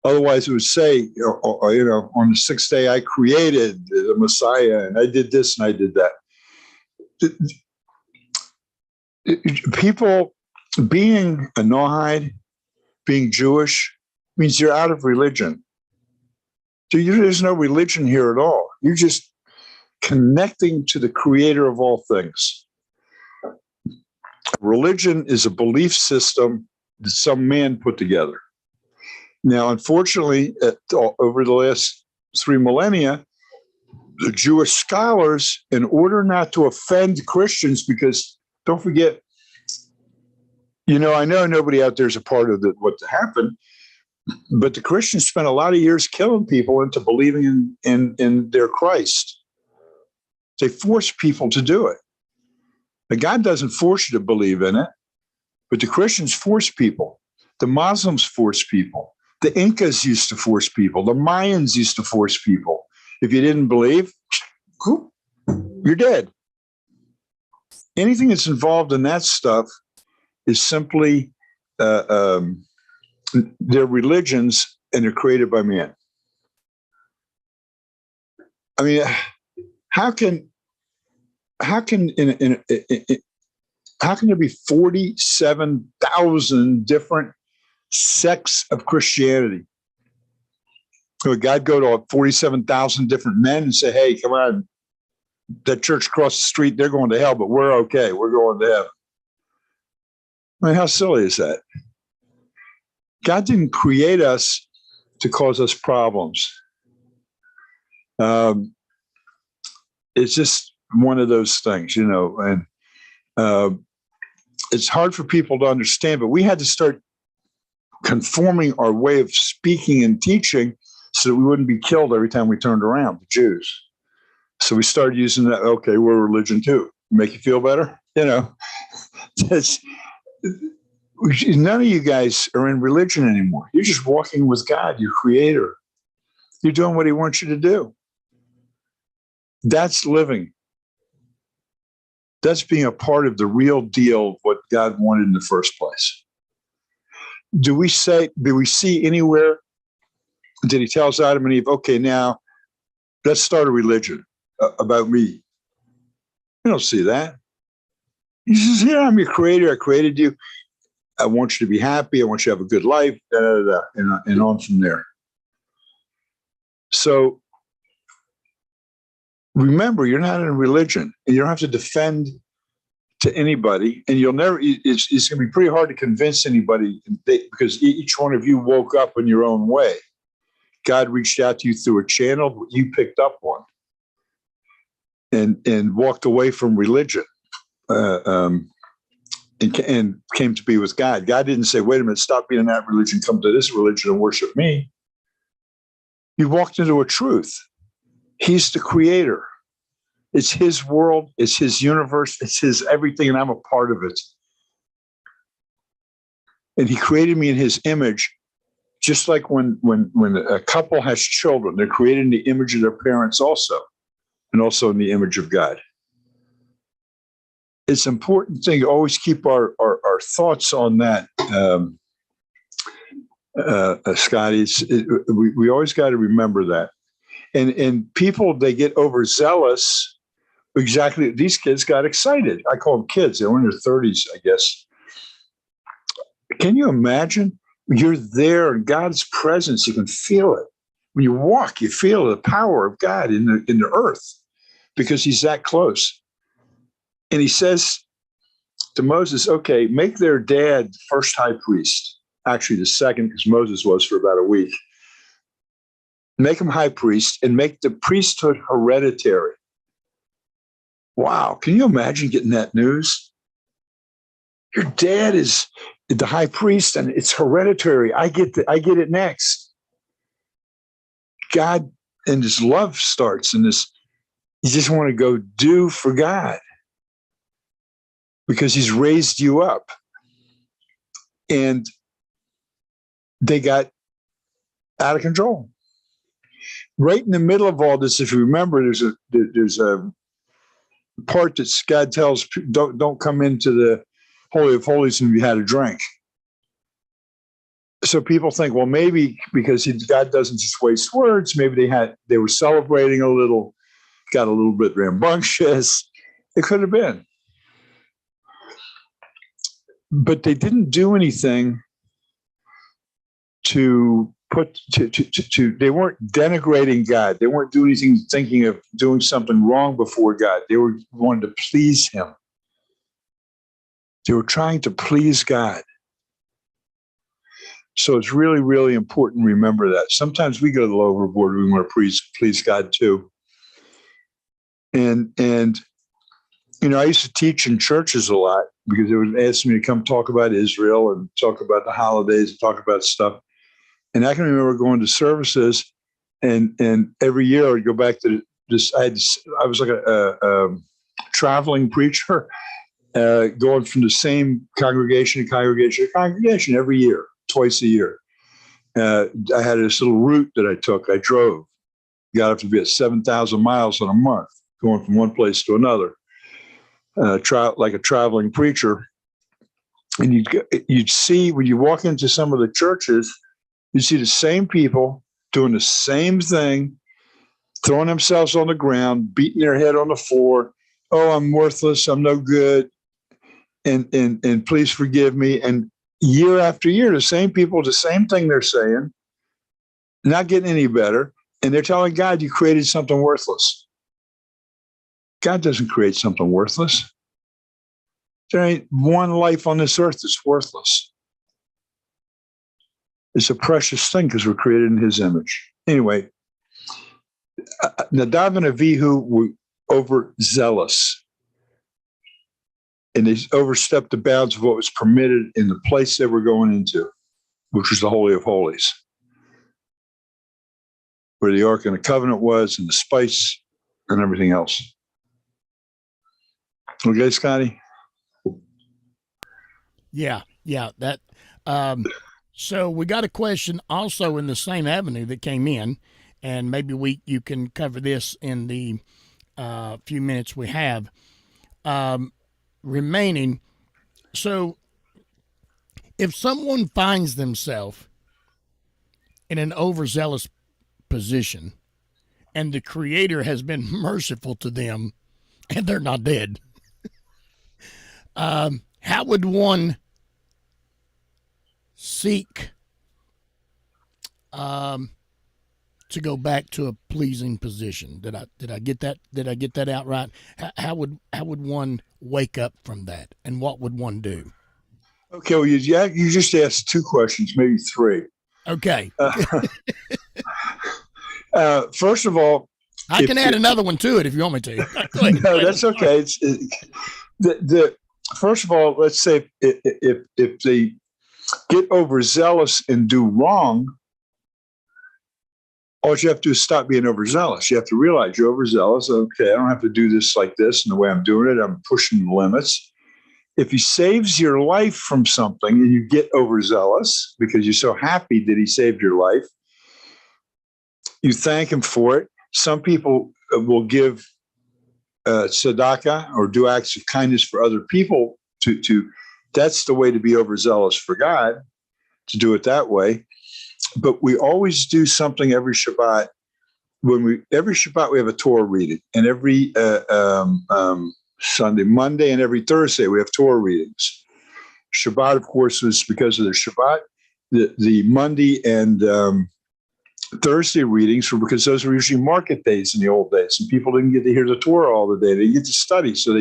Otherwise, it would say, on the sixth day, I created the Messiah, and I did this and I did that. People being a Noahide, being Jewish, means you're out of religion. So there's no religion here at all. You're just connecting to the Creator of all things. Religion is a belief system that some man put together. Now, unfortunately, over the last 3 millennia, the Jewish scholars, in order not to offend Christians, because don't forget, I know nobody out there is a part of what happened, but the Christians spent a lot of years killing people into believing in their Christ. They forced people to do it. Now, God doesn't force you to believe in it, but the Christians force people. The Muslims force people. The Incas used to force people. The Mayans used to force people. If you didn't believe, you're dead. Anything that's involved in that stuff is simply they're religions, and they're created by man. I mean, how can there be 47,000 different sects of Christianity? Would God go to 47,000 different men and say, "Hey, come on, that church across the street, they're going to hell, but we're okay. We're going to heaven"? I mean, how silly is that? God didn't create us to cause us problems. It's just one of those things, and it's hard for people to understand, but we had to start conforming our way of speaking and teaching so that we wouldn't be killed every time we turned around, the Jews. So we started using that, okay, we're religion too. Make you feel better? None of you guys are in religion anymore. You're just walking with God, your Creator. You're doing what He wants you to do. That's living. That's being a part of the real deal of what God wanted in the first place. Do we see anywhere that He tells Adam and Eve, okay, now let's start a religion about me? You don't see that. He says, yeah, I'm your Creator. I created you. I want you to be happy. I want you to have a good life, da, da, da, and on from there. So remember, you're not in a religion, and you don't have to defend to anybody, and you'll never, it's going to be pretty hard to convince anybody because each one of you woke up in your own way. God reached out to you through a channel you picked up on and walked away from religion and came to be with God. God didn't say, wait a minute, stop being in that religion, come to this religion and worship me. You walked into a truth. He's the creator. It's his world. It's his universe. It's his everything, and I'm a part of it. And he created me in his image, just like when a couple has children, they're created in the image of their parents also, and also in the image of God. It's an important thing to always keep our thoughts on that, Scotty. We always got to remember that. And people, they get overzealous. Exactly. These kids got excited. I call them kids. They were in their 30s, I guess. Can you imagine? You're there in God's presence. You can feel it. When you walk, you feel the power of God in the earth because he's that close. And he says to Moses, okay, make their dad first high priest. Actually, the second, because Moses was for about a week. Make him high priest and make the priesthood hereditary. Wow. Can you imagine getting that news? Your dad is the high priest and it's hereditary. I get it next. God and his love starts in this. You just want to go do for God because he's raised you up. And they got out of control. Right in the middle of all this, if you remember, there's a part that God tells don't come into the Holy of Holies when you had a drink. So people think, well, maybe because God doesn't just waste words, maybe they were celebrating a little, got a little bit rambunctious. It could have been. But they didn't do anything to they weren't denigrating God. They weren't doing anything thinking of doing something wrong before God. They wanted to please him. They were trying to please God. So it's really, really important to remember that. Sometimes we go a little overboard. We want to please God too. And I used to teach in churches a lot because they would ask me to come talk about Israel and talk about the holidays and talk about stuff. And I can remember going to services, and every year I would go back to this. I was like a traveling preacher, going from the same congregation to congregation every year, twice a year. I had this little route that I took. I drove, got up to be at 7,000 miles in a month, going from one place to another, like a traveling preacher. And you'd see when you walk into some of the churches, you see the same people doing the same thing, throwing themselves on the ground, beating their head on the floor. Oh, I'm worthless. I'm no good. And please forgive me. And year after year, the same people, the same thing they're saying, not getting any better. And they're telling God, you created something worthless. God doesn't create something worthless. There ain't one life on this earth that's worthless. It's a precious thing because we're created in his image. Anyway, Nadav and Avihu were overzealous. And they overstepped the bounds of what was permitted in the place they were going into, which was the Holy of Holies, where the Ark and the Covenant was, and the spice, and everything else. Okay, Scotty? Yeah. That. So we got a question also in the same avenue that came in, and maybe you can cover this in the few minutes we have remaining. So if someone finds themselves in an overzealous position and the Creator has been merciful to them and they're not dead, how would one seek to go back to a pleasing position. Did I get that? Did I get that out right? How would one wake up from that, and what would one do? Okay, well, you just asked two questions, maybe three. Okay, First of all, I can add another one to it if you want me to. Go ahead. No, that's okay. The first of all, let's say if they get overzealous and do wrong, all you have to do is stop being overzealous. You have to realize you're overzealous. Okay, I don't have to do this like this and the way I'm doing it. I'm pushing the limits. If he saves your life from something and you get overzealous because you're so happy that he saved your life, you thank him for it. Some people will give tzedakah or do acts of kindness for other people. That's the way to be overzealous for God, to do it that way. But we always do something every Shabbat. Every Shabbat we have a Torah reading, and every Sunday, Monday, and every Thursday we have Torah readings. Shabbat, of course, was because of the Shabbat. The Monday and Thursday readings were because those were usually market days in the old days, and people didn't get to hear the Torah all the day. They didn't get to study, so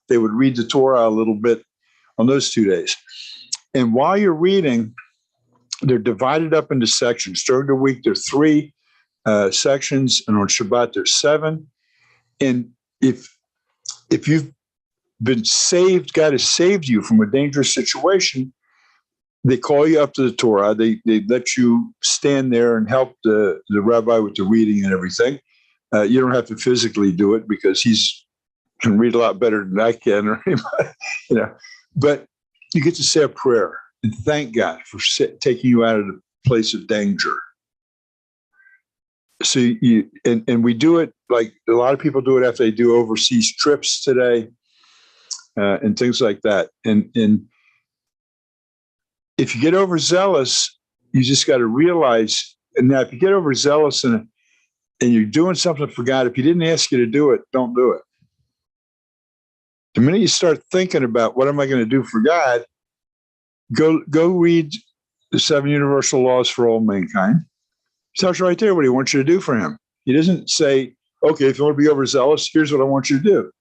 they would read the Torah a little bit on those 2 days. And while you're reading, they're divided up into sections. During the week, there are 3 sections, and on Shabbat, there's 7. And if you've been saved, God has saved you from a dangerous situation, they call you up to the Torah. They let you stand there and help the rabbi with the reading and everything. You don't have to physically do it because he's can read a lot better than I can, or anybody, But you get to say a prayer and thank God for taking you out of the place of danger. So and we do it like a lot of people do it after they do overseas trips today, and things like that. And if you get overzealous, you just got to realize. And now, if you get overzealous and you're doing something for God, if He didn't ask you to do it, don't do it. The minute you start thinking about what am I going to do for God, go read the 7 universal laws for all mankind. He tells you right there what He wants you to do for Him. He doesn't say, okay, if you want to be overzealous, here's what I want you to do.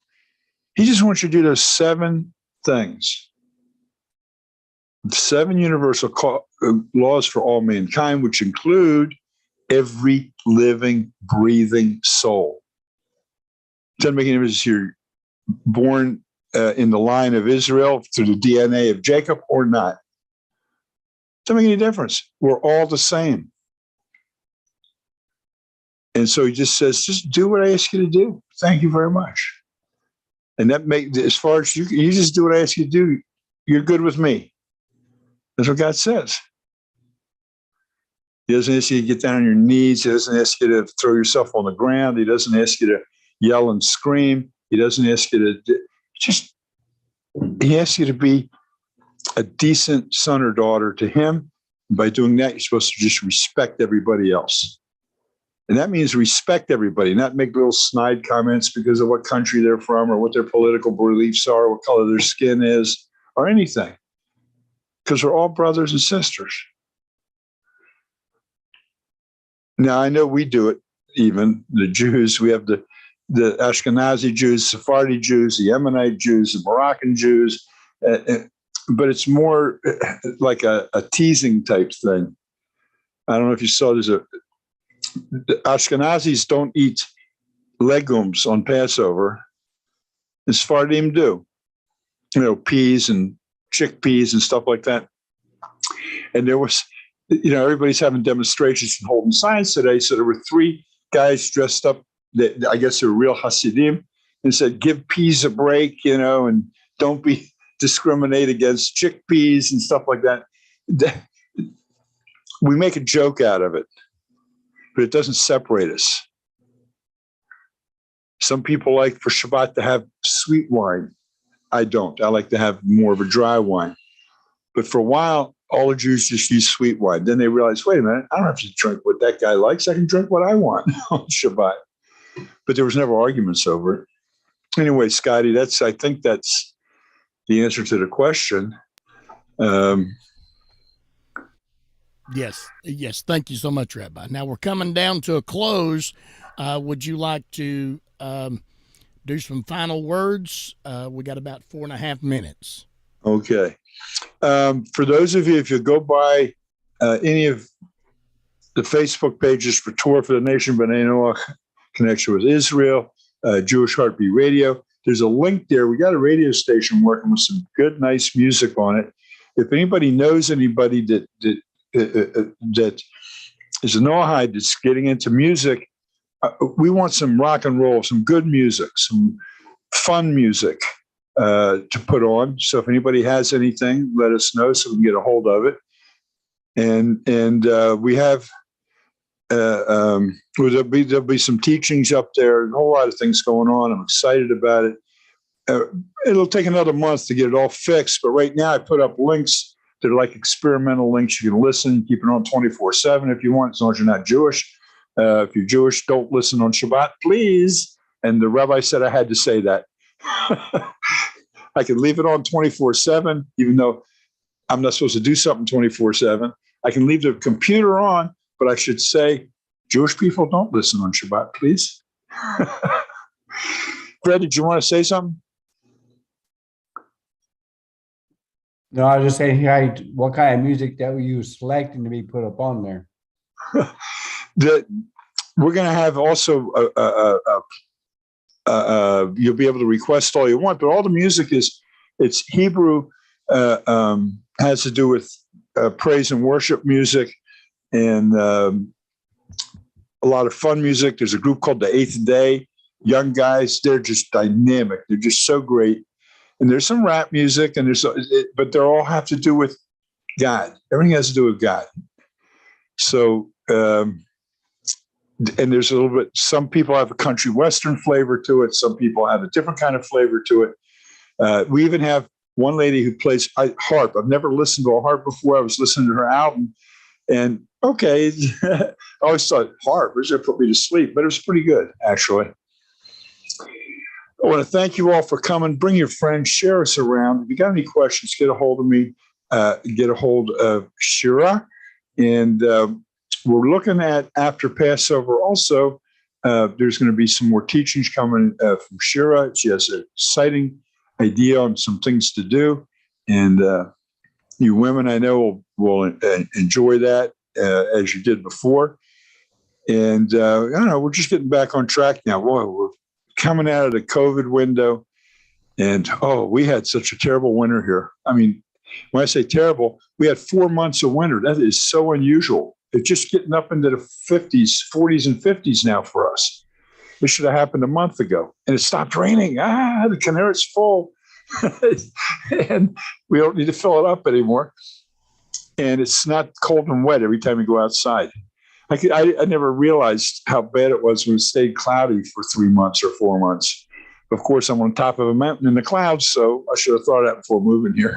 He just wants you to do those 7 things. 7 universal laws for all mankind, which include every living, breathing soul. It doesn't make any difference if you're born in the line of Israel through the DNA of Jacob or not. It doesn't make any difference. We're all the same. And so He just says, just do what I ask you to do. Thank you very much. And that as far as you just do what I ask you to do, you're good with me. That's what God says. He doesn't ask you to get down on your knees. He doesn't ask you to throw yourself on the ground. He doesn't ask you to yell and scream. He doesn't ask you to he asks you to be a decent son or daughter to Him. And by doing that, you're supposed to just respect everybody else. And that means respect everybody, not make little snide comments because of what country they're from or what their political beliefs are, or what color their skin is, or anything. Because we're all brothers and sisters. Now, I know we do it, even the Jews. We have the Ashkenazi Jews, Sephardi Jews, the Yemenite Jews, the Moroccan Jews. But it's more like a teasing type thing. I don't know if you saw, the Ashkenazis don't eat legumes on Passover. The Sephardim do. Peas and chickpeas and stuff like that. And there was, everybody's having demonstrations and holding signs today. So there were 3 guys dressed up that I guess they're real Hasidim and said, give peas a break, and don't discriminate against chickpeas and stuff like that. We make a joke out of it, but it doesn't separate us. Some people like for Shabbat to have sweet wine. I don't. I like to have more of a dry wine. But for a while, all the Jews just use sweet wine. Then they realized, wait a minute, I don't have to drink what that guy likes. I can drink what I want on Shabbat. But there was never arguments over it. Anyway, Scotty, I think that's the answer to the question. Yes. Thank you so much, Rabbi. Now we're coming down to a close. Would you like to do some final words? We got about 4.5 minutes. Okay. For those of you, if you go by any of the Facebook pages for Torah for the Nation, B'nai Noach, Connection with Israel, Jewish Heartbeat Radio, there's a link there. We got a radio station working with some good, nice music on it. If anybody knows anybody that is a Noahide that's getting into music, we want some rock and roll, some good music, some fun music to put on. So if anybody has anything, let us know so we can get a hold of it. And we have there'll be some teachings up there and a whole lot of things going on. I'm excited about it. It'll take another month to get it all fixed, but right now I put up links that are like experimental links. You can listen, keep it on 24/7 if you want, as long as you're not Jewish. If you're Jewish, don't listen on Shabbat, please. And the rabbi said I had to say that. I can leave it on 24/7, even though I'm not supposed to do something 24/7. I can leave the computer on, but I should say, Jewish people, don't listen on Shabbat, please. Fred, did you want to say something? No, I was just saying, what kind of music that were you selecting to be put up on there? We're going to have also you'll be able to request all you want, but all the music it's Hebrew, has to do with praise and worship music, and a lot of fun music. There's a group called The Eighth Day, young guys. They're just dynamic. They're just so great. And there's some rap music, and but they all have to do with God. Everything has to do with God. So, and there's a little bit, some people have a country western flavor to it. Some people have a different kind of flavor to it. We even have one lady who plays harp. I've never listened to a harp before. I was listening to her album, and okay, I always thought harp was going to put me to sleep, but it was pretty good, actually. I want to thank you all for coming. Bring your friends, share us around. If you got any questions, get a hold of me, get a hold of Shira. And we're looking at after Passover also, there's going to be some more teachings coming from Shira. She has an exciting idea on some things to do. And you women, I know, will enjoy that as you did before. And I don't know, we're just getting back on track now. Boy, we're coming out of the COVID window, and we had such a terrible winter here. I mean, when I say terrible, we had 4 months of winter. That is so unusual. It's just getting up into the 50s, 40s, and 50s now for us. This should have happened a month ago, and it stopped raining. The canary's full, and we don't need to fill it up anymore. And it's not cold and wet every time you go outside. I never realized how bad it was when it stayed cloudy for 3 months or 4 months. Of course, I'm on top of a mountain in the clouds, so I should have thought of that before moving here.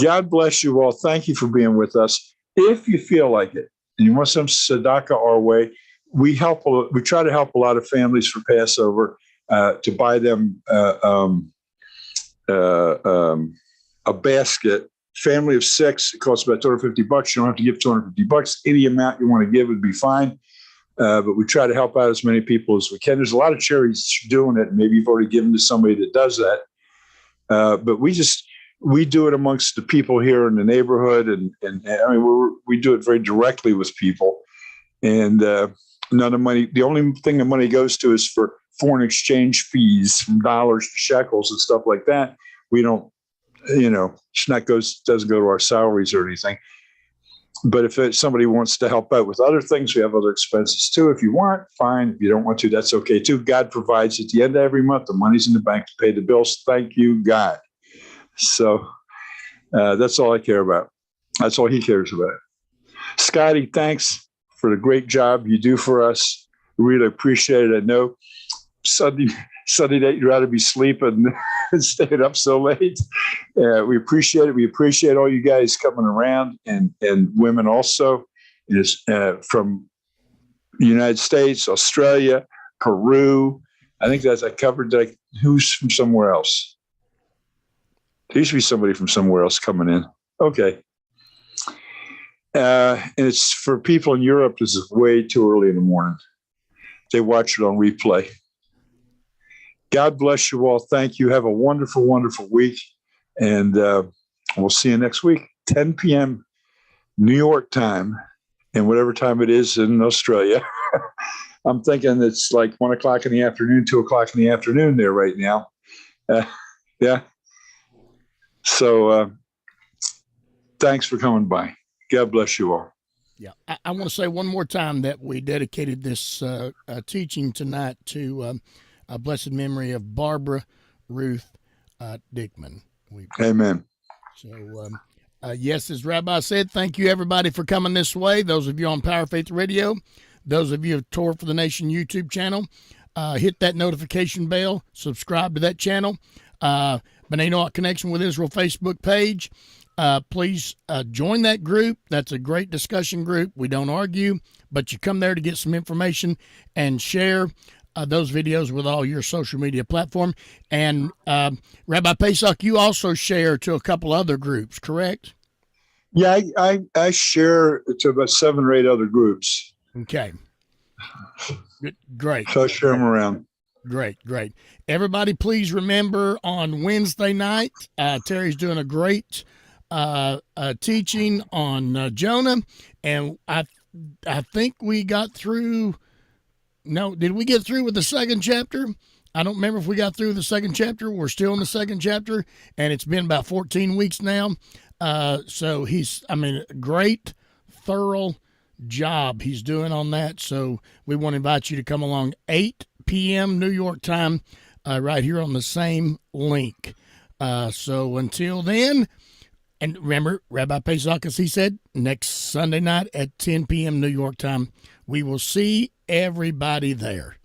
God bless you all. Thank you for being with us. If you feel like it and you want some tzedakah our way, we try to help a lot of families for Passover to buy them a basket. Family of 6, it costs about $250. You don't have to give $250. Any amount you want to give would be fine. But we try to help out as many people as we can. There's a lot of charities doing it. Maybe you've already given to somebody that does that. But we do it amongst the people here in the neighborhood. And I mean, we do it very directly with people. And none of money, the only thing the money goes to is for foreign exchange fees from dollars to shekels and stuff like that. We don't, doesn't go to our salaries or anything. But if somebody wants to help out with other things, we have other expenses too. If you want, fine. If you don't want to, that's okay too. God provides at the end of every month. The money's in the bank to pay the bills. Thank you, God. So that's all I care about. That's all he cares about. Scotty, thanks for the great job you do for us. Really appreciate it. I know Sunday night you'd rather be sleeping and staying up so late. We appreciate it. We appreciate all you guys coming around, and women also, from the United States, Australia, Peru. I think I covered that. Who's from somewhere else? There used to be somebody from somewhere else coming in. Okay. And it's for people in Europe, this is way too early in the morning. They watch it on replay. God bless you all. Thank you. Have a wonderful, wonderful week. And we'll see you next week, 10 p.m. New York time, and whatever time it is in Australia. I'm thinking it's like 1 o'clock in the afternoon, 2 o'clock in the afternoon there right now. Yeah. So thanks for coming by. God bless you all. Yeah, I want to say one more time that we dedicated this teaching tonight to a blessed memory of Barbara Ruth Dickman. Amen. So, yes, as Rabbi said, thank you everybody for coming this way. Those of you on Power Faith Radio, those of you of Torah for the Nation YouTube channel, hit that notification bell, subscribe to that channel. B'nai Noach Connection with Israel Facebook page. Please join that group. That's a great discussion group. We don't argue, but you come there to get some information and share those videos with all your social media platform. And Rabbi Pesach, you also share to a couple other groups, correct? Yeah, I share to about 7 or 8 other groups. Okay. Good, great. So I share them around. Great. Everybody, please remember on Wednesday night, Terry's doing a great teaching on Jonah, and I think we got through. No, did we get through with the second chapter? I don't remember if we got through the second chapter. We're still in the second chapter, and it's been about 14 weeks now. So great, thorough job he's doing on that. So we want to invite you to come along 8 p.m. New York time, right here on the same link. So until then, and remember, Rabbi Pesach, as he said, next Sunday night at 10 p.m. New York time, we will see everybody there.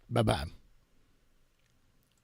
Bye-bye.